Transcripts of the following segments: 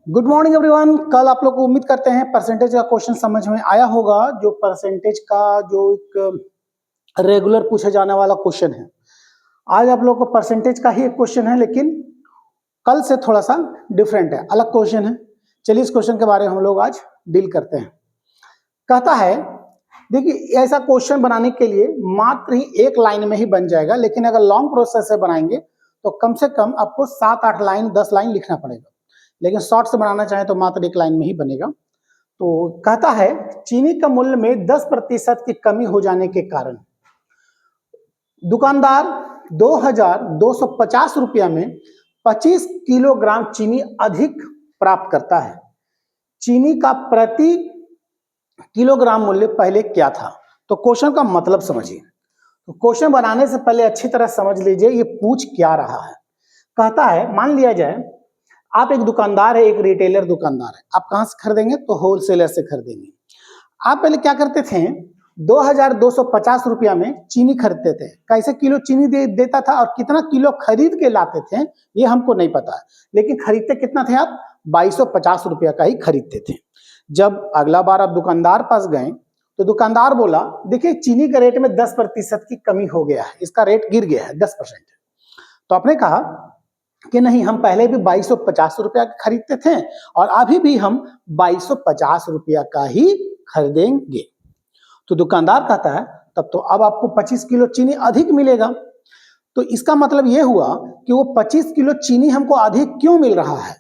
Good morning everyone. कल आप लोग को उम्मीद करते हैं परसेंटेज का क्वेश्चन समझ में आया होगा। जो परसेंटेज का जो एक रेगुलर पूछा जाने वाला क्वेश्चन है, आज आप लोग को परसेंटेज का ही एक क्वेश्चन है, लेकिन कल से थोड़ा सा डिफरेंट है, अलग क्वेश्चन है। चलिए इस क्वेश्चन के बारे में हम लोग आज डील करते हैं। कहता है, देखिए ऐसा क्वेश्चन बनाने के लिए मात्र ही एक लाइन में ही बन जाएगा, लेकिन अगर लॉन्ग प्रोसेस से बनाएंगे तो कम से कम आपको 7-8 लाइन 10 लाइन लिखना पड़ेगा, लेकिन शॉर्ट से बनाना चाहे तो मात्र एक लाइन में ही बनेगा। तो कहता है, चीनी का मूल्य में 10% की कमी हो जाने के कारण दुकानदार 2250 रुपया में 25 किलोग्राम चीनी अधिक प्राप्त करता है। चीनी का प्रति किलोग्राम मूल्य पहले क्या था? तो क्वेश्चन का मतलब समझिए। तो क्वेश्चन बनाने से पहले अच्छी तरह समझ लीजिए ये पूछ क्या रहा है। कहता है, मान लिया जाए आप एक दुकानदार है, एक रिटेलर दुकानदार है। आप कहां से खरीदेंगे? तो होलसेलर से खरीदेंगे। आप पहले क्या करते थे, 2250 रुपया में चीनी खरीदते थे। कैसे किलो चीनी देता था और कितना किलो खरीद के लाते थे ये हमको नहीं पता, लेकिन खरीदते कितना थे आप? 2250 रुपया का ही खरीदते थे। जब अगला बार आप दुकानदार पास गए तो दुकानदार बोला, देखिए चीनी के रेट में 10% की कमी हो गया है, इसका रेट गिर गया है 10%। तो आपने कहा कि नहीं, हम पहले भी 2250 रुपया खरीदते थे और अभी भी हम 2250 रुपया का ही खरीदेंगे। तो दुकानदार कहता है, तब तो अब आपको 25 किलो चीनी अधिक मिलेगा। तो इसका मतलब यह हुआ कि वो 25 किलो चीनी हमको अधिक क्यों मिल रहा है?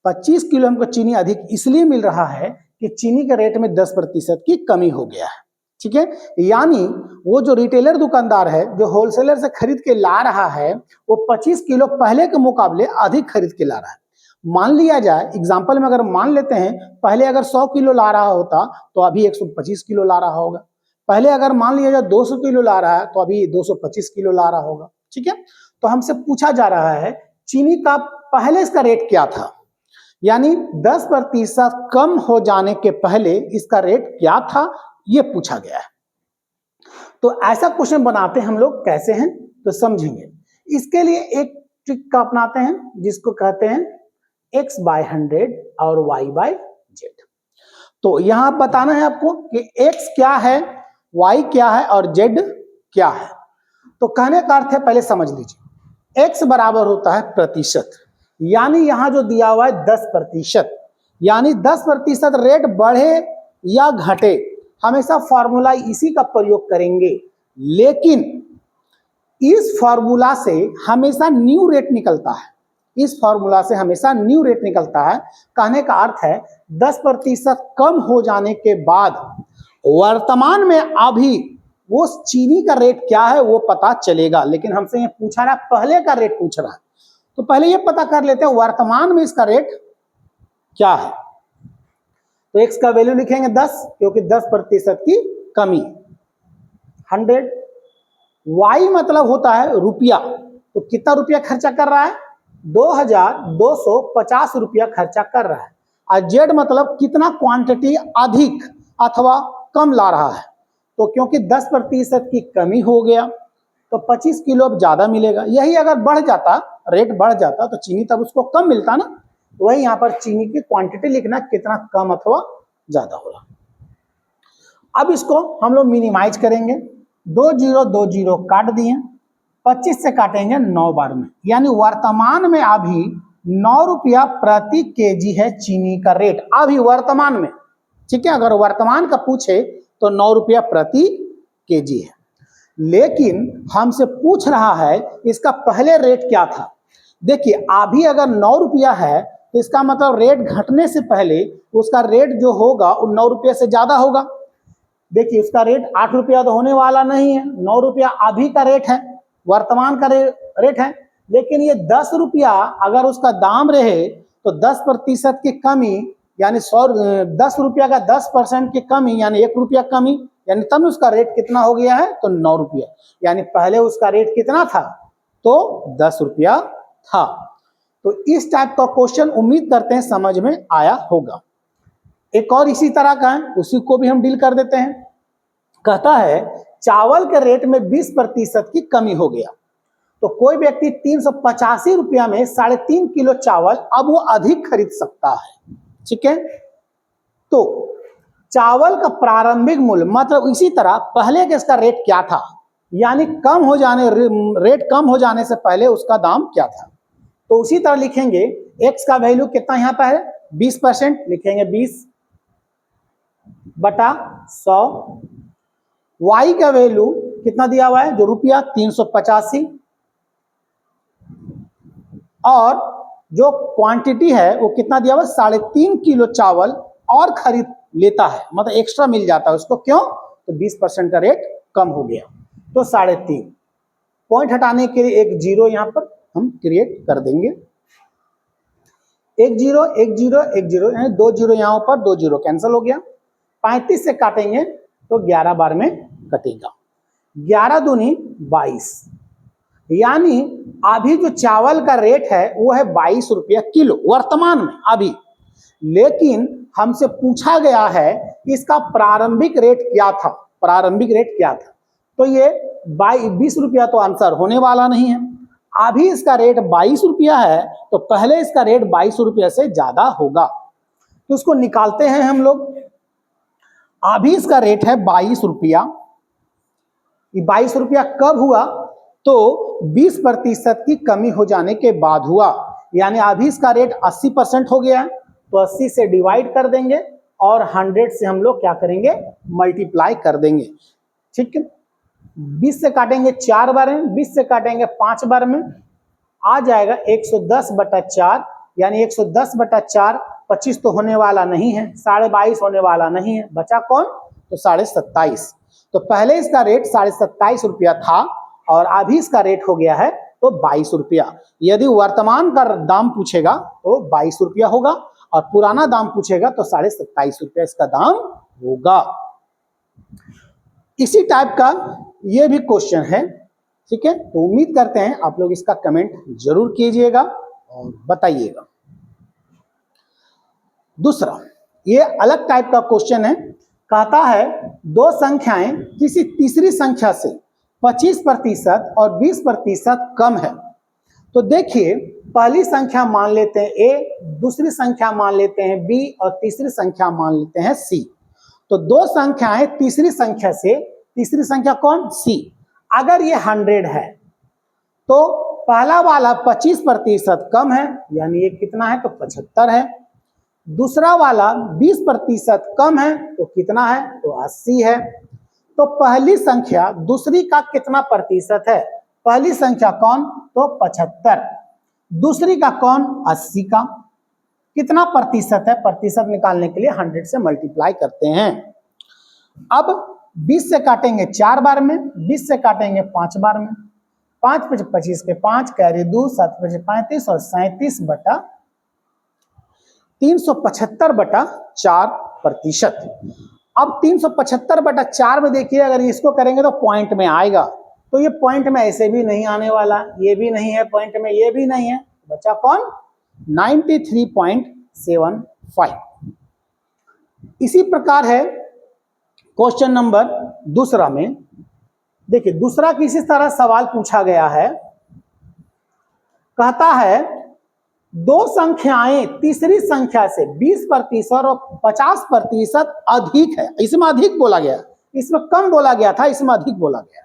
25 किलो हमको चीनी अधिक इसलिए मिल रहा है कि चीनी के रेट में 10% की कमी हो गया है। ठीक है, यानी वो जो रिटेलर दुकानदार है, जो होलसेलर से खरीद के ला रहा है, वो 25 किलो पहले के मुकाबले अधिक खरीद के ला रहा है। मान लिया जाए, एग्जाम्पल में अगर मान लेते हैं, पहले अगर 100 किलो ला रहा होता तो अभी 125 किलो ला रहा होगा। पहले अगर मान लिया जाए 200 किलो ला रहा है तो अभी 225 किलो ला रहा होगा। ठीक है, तो हमसे पूछा जा रहा है चीनी का पहले इसका रेट क्या था, यानी 10% कम हो जाने के पहले इसका रेट क्या था, ये पूछा गया है। तो ऐसा क्वेश्चन बनाते हम लोग कैसे हैं तो समझेंगे। इसके लिए एक ट्रिक का अपनाते हैं जिसको कहते हैं x/100 और y/z। तो यहां बताना है आपको कि x क्या है, y क्या है और z क्या है। तो कहने का अर्थ है, पहले समझ लीजिए, x बराबर होता है प्रतिशत, यानी यहां जो दिया हुआ है 10%, यानी 10% रेट बढ़े या घटे, हमेशा फॉर्मूला इसी का प्रयोग करेंगे। लेकिन इस फॉर्मूला से हमेशा न्यू रेट निकलता है, इस फॉर्मूला से हमेशा न्यू रेट निकलता है। कहने का अर्थ है 10% कम हो जाने के बाद वर्तमान में अभी वो चीनी का रेट क्या है वो पता चलेगा। लेकिन हमसे ये पूछा रहा है, पहले का रेट पूछ रहा है, तो पहले ये पता कर लेते हैं वर्तमान में इसका रेट क्या है। तो x का वैल्यू लिखेंगे 10, क्योंकि 10% की कमी। 100, y मतलब होता है रुपया, तो कितना रुपया खर्चा कर रहा है? 2250 रुपया खर्चा कर रहा है। और z मतलब कितना क्वांटिटी अधिक अथवा कम ला रहा है। तो क्योंकि 10% की कमी हो गया तो 25 किलो अब ज्यादा मिलेगा। यही अगर बढ़ जाता, रेट बढ़ जाता तो चीनी तब उसको कम मिलता ना। वही यहाँ पर चीनी की क्वांटिटी लिखना, कितना कम अथवा ज्यादा हो रहा। अब इसको हम लोग मिनिमाइज करेंगे। 2 0 काट दिए, 25 से काटेंगे 9 बार में, यानी वर्तमान में अभी 9 रुपया प्रति केजी है चीनी का रेट अभी वर्तमान में। ठीक है, अगर वर्तमान का पूछे तो 9 रुपया प्रति केजी है। लेकिन हमसे पूछ रहा है इसका पहले रेट क्या था। देखिए, अभी अगर 9 रुपया है तो इसका मतलब रेट घटने से पहले उसका रेट जो होगा वो 9 रुपये से ज्यादा होगा। देखिए, उसका रेट 8 रुपया तो होने वाला नहीं है, 9 रुपया अभी का रेट है, वर्तमान का रेट है। लेकिन ये 10 रुपया अगर उसका दाम रहे तो 10% की कमी, यानी 10 रुपया का 10% की कमी, यानी 1 रुपया कमी, यानी तब उसका रेट कितना हो गया है? तो 9 रुपया। यानी पहले उसका रेट कितना था? तो 10 रुपया था। तो इस टाइप का क्वेश्चन उम्मीद करते हैं समझ में आया होगा। एक और इसी तरह का है, उसी को भी हम डील कर देते हैं। कहता है चावल के रेट में 20% की कमी हो गया। तो कोई व्यक्ति 385 रुपया में 3.5 किलो चावल अब वो अधिक खरीद सकता है। ठीक है, तो चावल का प्रारंभिक मूल्य मतलब इसी तरह पहले के इसका रेट क्या था, यानी रेट कम हो जाने से पहले उसका दाम क्या था। तो उसी तरह लिखेंगे x का वैल्यू कितना यहां पर है 20%, लिखेंगे 20/100। y का वैल्यू कितना दिया हुआ है जो रुपया 385, और जो क्वांटिटी है वो कितना दिया हुआ है 3.5 किलो चावल और खरीद लेता है, मतलब एक्स्ट्रा मिल जाता है उसको। क्यों? तो 20% का रेट कम हो गया, तो 3.5। पॉइंट हटाने के लिए एक जीरो यहां पर हम क्रिएट कर देंगे, 1 0 1 0 1 0, यानी 2 जीरो यहां पर, 2 जीरो कैंसिल हो गया। 35 से काटेंगे तो 11 बार में कटेगा, 11 दूनी 22, यानी अभी जो चावल का रेट है वो है 22 रुपया किलो वर्तमान में अभी। लेकिन हमसे पूछा गया है कि इसका प्रारंभिक रेट क्या था, प्रारंभिक रेट क्या था, तो ये 20 रुपया तो आंसर होने वाला नहीं है। अभी इसका रेट 22 रुपया है, तो पहले इसका रेट 22 रुपया से ज्यादा होगा, तो उसको निकालते हैं हम लोग। अभी इसका रेट है 22 रुपया, 22 रुपया कब हुआ, तो 20% की कमी हो जाने के बाद हुआ, यानी अभी इसका रेट 80% हो गया है, तो 80 से डिवाइड कर देंगे और 100 से हम लोग क्या करेंगे मल्टीप्लाई कर देंगे। ठीक है, 20 से काटेंगे 4 बार में, 20 से काटेंगे 5 बार में, आ जाएगा 110/4, यानी 110/4 25 तो होने वाला नहीं है, 22.5 होने वाला नहीं है, बचा कौन, तो 27.5। तो पहले इसका रेट 27.5 रुपया था और अभी इसका रेट हो गया है तो 22 रुपया। यदि वर्तमान का दाम पूछेगा तो 22 रुपया होगा और पुराना दाम पूछेगा तो 27.5 रुपया इसका दाम होगा। इसी टाइप का ये भी क्वेश्चन है। ठीक है, तो उम्मीद करते हैं आप लोग इसका कमेंट जरूर कीजिएगा और बताइएगा। दूसरा, ये अलग टाइप का क्वेश्चन है, कहता है दो संख्याएं किसी तीसरी संख्या से 25% और 20% कम है। तो देखिए, पहली संख्या मान लेते हैं a, दूसरी संख्या मान लेते हैं b और तीसरी संख्या मान लेते हैं c। तो दो संख्याएं तीसरी संख्या से, तीसरी संख्या कौन, c, अगर ये 100 है तो पहला वाला 25% कम है, यानी ये कितना है तो 75 है। दूसरा वाला 20% कम है तो कितना है तो 80 है। तो पहली संख्या दूसरी का कितना प्रतिशत है, पहली संख्या कौन तो 75, दूसरी का कौन 80 का, कितना प्रतिशत है, प्रतिशत निकालने के लिए 100 से मल्टीप्लाई करते हैं। अब 20 से काटेंगे 4 बार में, 20 से काटेंगे 5 बार में, 5 × 25 के 5, कैरी 2, 7 × 35 और 37/375/4%। अब 375/4 में देखिए, अगर इसको करेंगे तो पॉइंट में आएगा, तो ये पॉइंट में ऐसे भी नहीं आने वाला, ये भी नहीं है पॉइंट में, ये भी नहीं है, बचा कौन 93.75। इसी प्रकार है क्वेश्चन नंबर दूसरा में। देखिए, दूसरा किसी तरह सवाल पूछा गया है, कहता है दो संख्याएं तीसरी संख्या से 20% और 50% अधिक है। इसमें अधिक बोला गया, इसमें कम बोला गया था, इसमें अधिक बोला गया।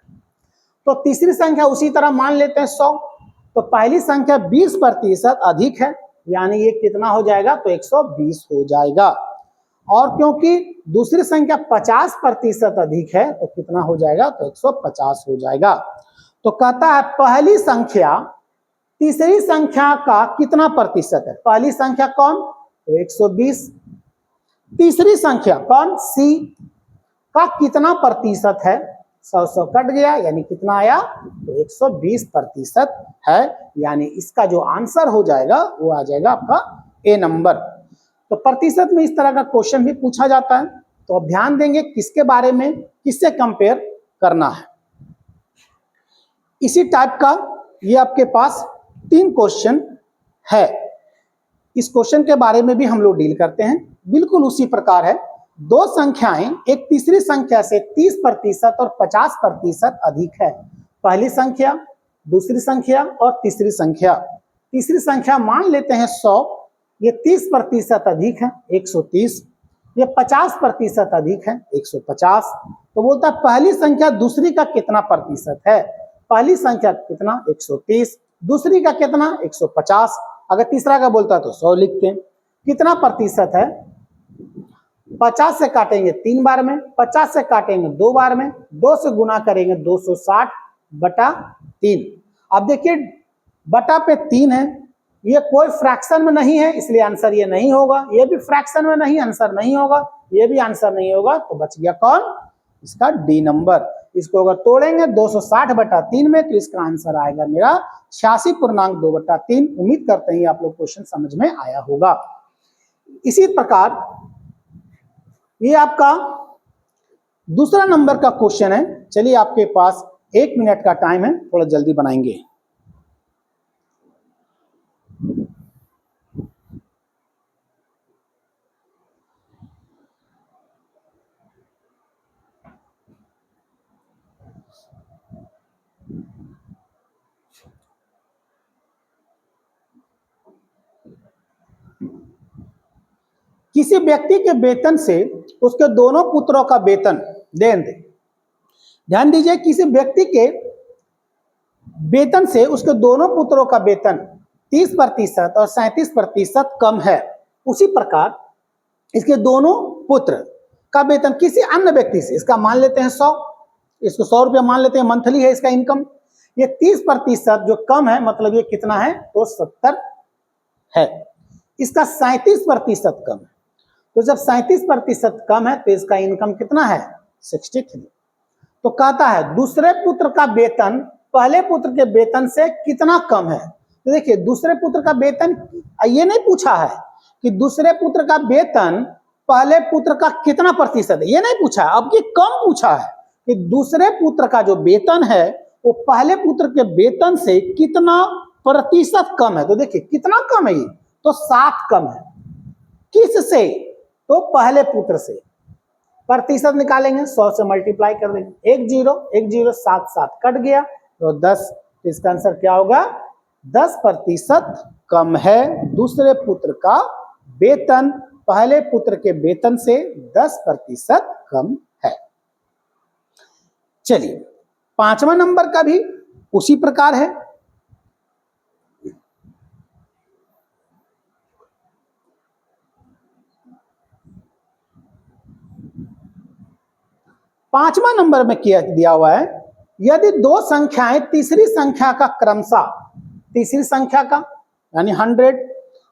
तो तीसरी संख्या उसी तरह मान लेते हैं 100। तो पहली संख्या 20% अधिक है, यानी ये कितना हो जाएगा तो 120 हो जाएगा। और क्योंकि दूसरी संख्या 50% अधिक है तो कितना हो जाएगा तो 150 हो जाएगा। तो कहता है पहली संख्या तीसरी संख्या का कितना प्रतिशत है, पहली संख्या कौन तो 120, तीसरी संख्या कौन c का कितना प्रतिशत है, 100 कट गया, यानी कितना आया तो 120% है, यानी इसका जो आंसर हो जाएगा वो आ जाएगा आपका ए नंबर। तो प्रतिशत में इस तरह का क्वेश्चन भी पूछा जाता है, तो अब ध्यान देंगे किसके बारे में, किससे कंपेयर करना है। इसी टाइप का ये आपके पास 3 क्वेश्चन है, इस क्वेश्चन के बारे में भी हम लोग डील करते हैं। बिल्कुल उसी प्रकार है, दो संख्याएं एक तीसरी संख्या से 30% और 50% अधिक है। पहली संख्या दूसरी संख्या और तीसरी संख्या। तीसरी संख्या मान लेते हैं 100, ये 30% अधिक है 130, ये 50% अधिक है 150। तो बोलता है पहली संख्या दूसरी का कितना प्रतिशत है। पहली संख्या कितना 130, दूसरी का कितना 150। अगर तीसरा का बोलता है तो 100 लिखते हैं। कितना प्रतिशत है, 50 से काटेंगे 3 बार में, 50 से काटेंगे 2 बार में, 2 से गुना करेंगे 260/3। अब देखिए बटा पे 3 है, ये कोई फ्रैक्शन में नहीं है इसलिए आंसर ये नहीं होगा, ये भी फ्रैक्शन में नहीं, आंसर नहीं होगा, ये भी आंसर नहीं होगा। तो बच गया कौन, इसका डी नंबर। इसको अगर तोड़ेंगे 260/3 में तो इसका आंसर आएगा मेरा 86.2/3। उम्मीद करते हैं आप लोग क्वेश्चन समझ में आया होगा। इसी प्रकार ये आपका दूसरा नंबर का क्वेश्चन है। चलिए आपके पास 1 मिनट का टाइम है, थोड़ा जल्दी बनाएंगे। किसी व्यक्ति के वेतन से उसके दोनों पुत्रों का वेतन लेन दें। ध्यान दीजिए, किसी व्यक्ति के वेतन से उसके दोनों पुत्रों का वेतन 30% और 37% कम है। उसी प्रकार इसके दोनों पुत्र का वेतन किसी अन्य व्यक्ति से, इसका मान लेते हैं 100, इसको 100 रुपया मान लेते हैं, मंथली है इसका इनकम, ये 30% जो कम है, मतलब ये कितना है तो 70 है। इसका 37% कम है, तो जब 37% कम है तो इसका इनकम कितना है 63। तो कहता है दूसरे पुत्र का वेतन पहले पुत्र के वेतन से कितना कम है। तो देखिए दूसरे पुत्र का वेतन, ये नहीं पूछा है कि दूसरे पुत्र का वेतन पहले पुत्र का कितना प्रतिशत है, ये नहीं पूछा है, अब ये कम पूछा है कि दूसरे पुत्र का जो वेतन है वो पहले पुत्र के वेतन से कितना प्रतिशत कम है। तो देखिए कितना कम है, ये तो 7 कम है। किससे, तो पहले पुत्र से। प्रतिशत निकालेंगे, 100 से मल्टीप्लाई कर देंगे, 1 0 1 0 7 7 कट गया तो 10। इसका आंसर क्या होगा, 10% कम है दूसरे पुत्र का वेतन पहले पुत्र के वेतन से 10% कम है। चलिए 5वां नंबर का भी उसी प्रकार है। पांचवा नंबर में किया दिया हुआ है, यदि दो संख्याएं तीसरी संख्या का क्रमशः, तीसरी संख्या का यानी 100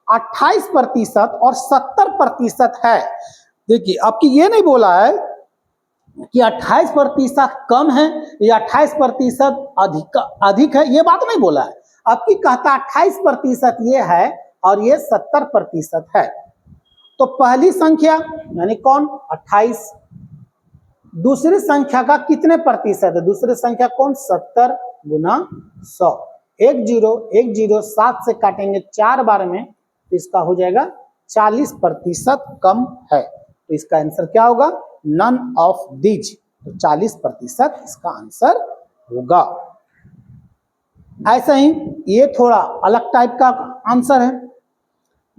28% और 70% है। देखिए आपकी ये नहीं बोला है कि 28% कम है या 28% अधिक है, ये बात नहीं बोला है। आपकी कहता 28% ये है और ये 70% है। तो पहली संख्या यानी कौन 28, दूसरी संख्या का कितने प्रतिशत है, दूसरी संख्या कौन 70 गुना 100। 1 0 1 0 7 से काटेंगे 4 बार में, तो इसका हो जाएगा 40% कम है। तो इसका आंसर क्या होगा, नन ऑफ दीज। तो 40% इसका आंसर होगा। ऐसा ही ये थोड़ा अलग टाइप का आंसर है।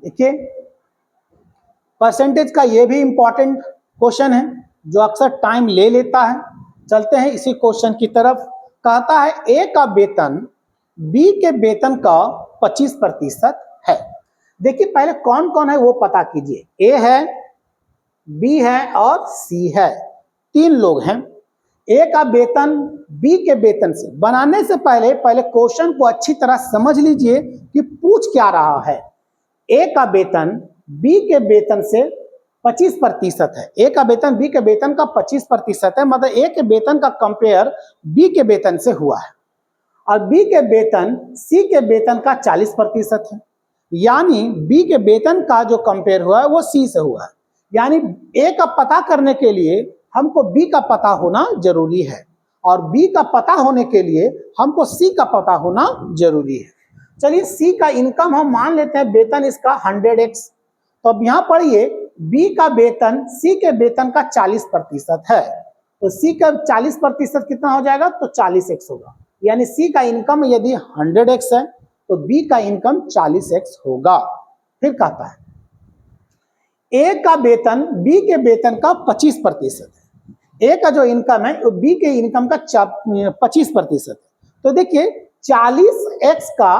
देखिए परसेंटेज का ये भी इंपॉर्टेंट क्वेश्चन है जो अक्सर टाइम ले लेता है। चलते हैं इसी क्वेश्चन की तरफ। कहता है ए का वेतन बी के वेतन का 25% है। देखिए पहले कौन कौन है वो पता कीजिए, ए है, बी है और सी है, 3 लोग हैं। ए का वेतन बी के वेतन से, बनाने से पहले क्वेश्चन को अच्छी तरह समझ लीजिए कि पूछ क्या रहा है। ए का वेतन बी के वेतन से 25% है, ए का वेतन बी के वेतन का 25% है, मतलब ए के वेतन का कंपेयर बी के वेतन से हुआ है, और बी के वेतन सी के वेतन का 40% है, यानी बी के वेतन का जो कंपेयर हुआ है वो सी से हुआ है। यानी ए का पता करने के लिए हमको बी का पता होना जरूरी है, और बी का पता होने के लिए हमको सी का पता होना जरूरी है। चलिए सी का इनकम हम मान लेते हैं, वेतन इसका 100x। तो अब यहां पढ़िए बी का वेतन सी के वेतन का 40% है, तो सी का 40% कितना हो जाएगा, तो 40x होगा। यानी सी का इनकम यदि 100x है तो बी का इनकम 40x होगा। फिर कहता है ए का वेतन बी के वेतन का 25% है। ए का जो इनकम है वो बी के इनकम का 25% है। तो देखिए 40x का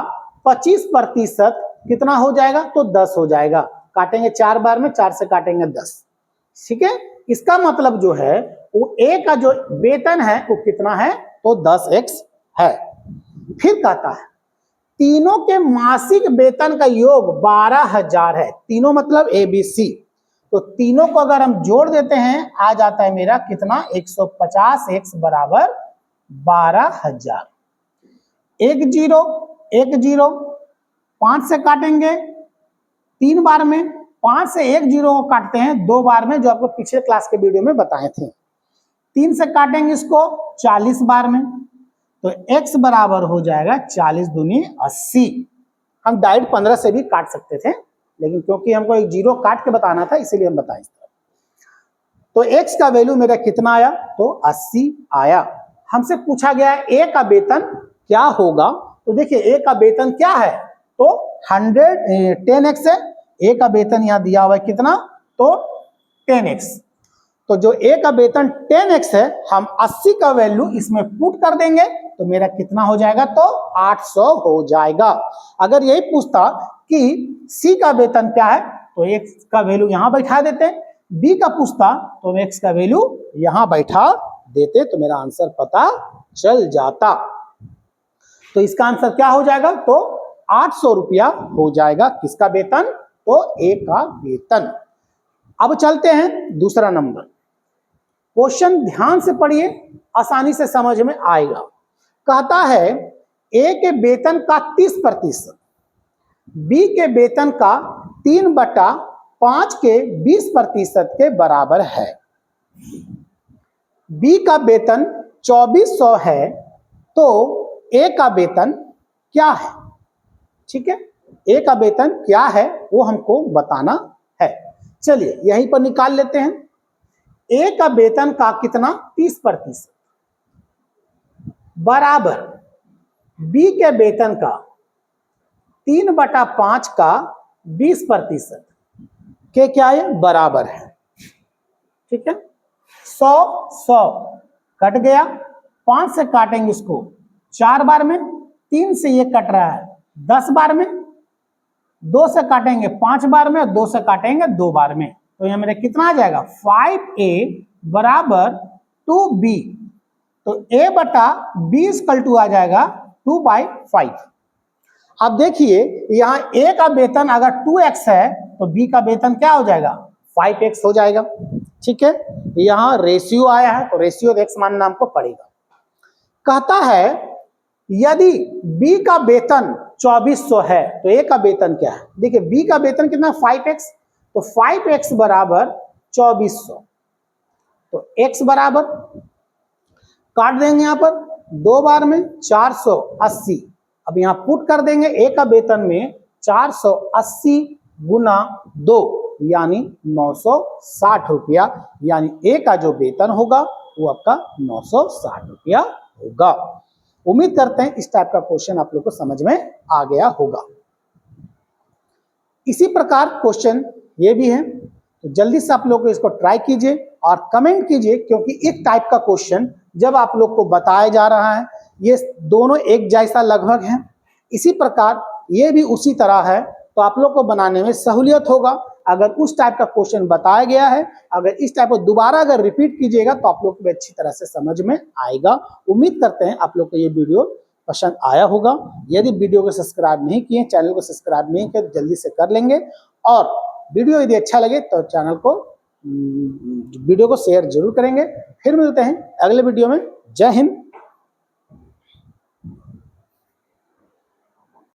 25% कितना हो जाएगा, तो 10 हो जाएगा। काटेंगे 4 बार में, 4 से काटेंगे 10, ठीक है। इसका मतलब जो है वो ए का जो वेतन है वो कितना है, तो 10x है। फिर कहता है तीनों के मासिक वेतन का योग 12,000 है। तीनों मतलब ए बी सी, तो तीनों को अगर हम जोड़ देते हैं आ जाता है मेरा कितना, 150x बराबर 12,000। 1 0 1 0, 5 से काटेंगे 3 बार में, 5 से 1 0 को काटते हैं 2 बार में, जो आपको पिछले क्लास के वीडियो में बताए थे। 3 से काटेंगे इसको 40 बार में, तो x बराबर हो जाएगा 40 दूनी 80। हम डायरेक्ट 15 से भी काट सकते थे, लेकिन क्योंकि हमको एक 0 काट के बताना था इसीलिए हम बताएं। तो x का वैल्यू मेरा कितना आया, तो 80 आया। हमसे पूछा गया है a का वेतन क्या होगा, तो देखिए a का वेतन क्या है, तो 10x है। a का वेतन यहाँ दिया हुआ है कितना, तो 10x। तो जो a का वेतन 10x है, हम 80 का वैल्यू इसमें पुट कर देंगे तो मेरा कितना हो जाएगा, तो 800 हो जाएगा। अगर यही पूछता कि c का वेतन क्या है, तो x का वैल्यू यहां बैठा देते, b का पूछता तो x का वैल्यू यहां बैठा देते, तो मेरा आंसर पता चल जाता। तो इसका आंसर क्या हो जाएगा, तो 800 रुपया हो जाएगा। किसका वेतन, तो ए का वेतन। अब चलते हैं दूसरा नंबर। क्वेश्चन ध्यान से पढ़िए, आसानी से समझ में आएगा। कहता है ए के वेतन का 30%, बी के वेतन का 3/5 के 20% के बराबर है। बी का वेतन 2400 है, तो ए का वेतन क्या है, ठीक है। ए का वेतन क्या है वो हमको बताना है। चलिए यहीं पर निकाल लेते हैं। ए का वेतन का कितना, 30% बराबर बी के वेतन का 3/5 का 20% के क्या है, बराबर है, ठीक है। 100 कट गया, 5 से काटेंगे इसको 4 बार में, 3 से ये कट रहा है 10 बार में, 2 से काटेंगे 5 बार में, 2 से काटेंगे 2 बार में, तो यह मेरा कितना आ जाएगा, 5a बराबर 2b। तो a बटा b इक्वल टू आ जाएगा 2/5। अब देखिए यहाँ a का वेतन अगर 2x है तो b का वेतन क्या हो जाएगा, 5x हो जाएगा, ठीक है। यहाँ रेशियो आया है तो रेशियो x मानना हमको पड़ेगा। कहता है यदि b का वेतन 2400 है तो a का वेतन क्या है, देखिए b का वेतन कितना, 5x, तो 5x बराबर 2400, तो x बराबर काट देंगे यहाँ पर 2 बार में 480। अब यहाँ पुट कर देंगे a का वेतन में 480 गुना 2 यानी 960 रुपया, यानी a का जो वेतन होगा वो आपका 960 रुपया होगा। उम्मीद करते हैं इस टाइप का क्वेश्चन आप लोग को समझ में आ गया होगा। इसी प्रकार क्वेश्चन ये भी है, तो जल्दी से आप लोग इसको ट्राई कीजिए और कमेंट कीजिए, क्योंकि इस टाइप का क्वेश्चन जब आप लोग को बताया जा रहा है ये दोनों एक जैसा लगभग है, इसी प्रकार ये भी उसी तरह है, तो आप लोग को बनाने में सहूलियत होगा। अगर उस टाइप का क्वेश्चन बताया गया है, अगर इस टाइप को दोबारा अगर रिपीट कीजिएगा तो आप लोग को भी अच्छी तरह से समझ में आएगा। उम्मीद करते हैं आप लोग को ये वीडियो पसंद आया होगा। यदि वीडियो को सब्सक्राइब नहीं किए, चैनल को सब्सक्राइब नहीं किए तो जल्दी से कर लेंगे, और वीडियो यदि अच्छा लगे तो चैनल को वीडियो को शेयर जरूर करेंगे। फिर मिलते हैं अगले वीडियो में। जय हिंद,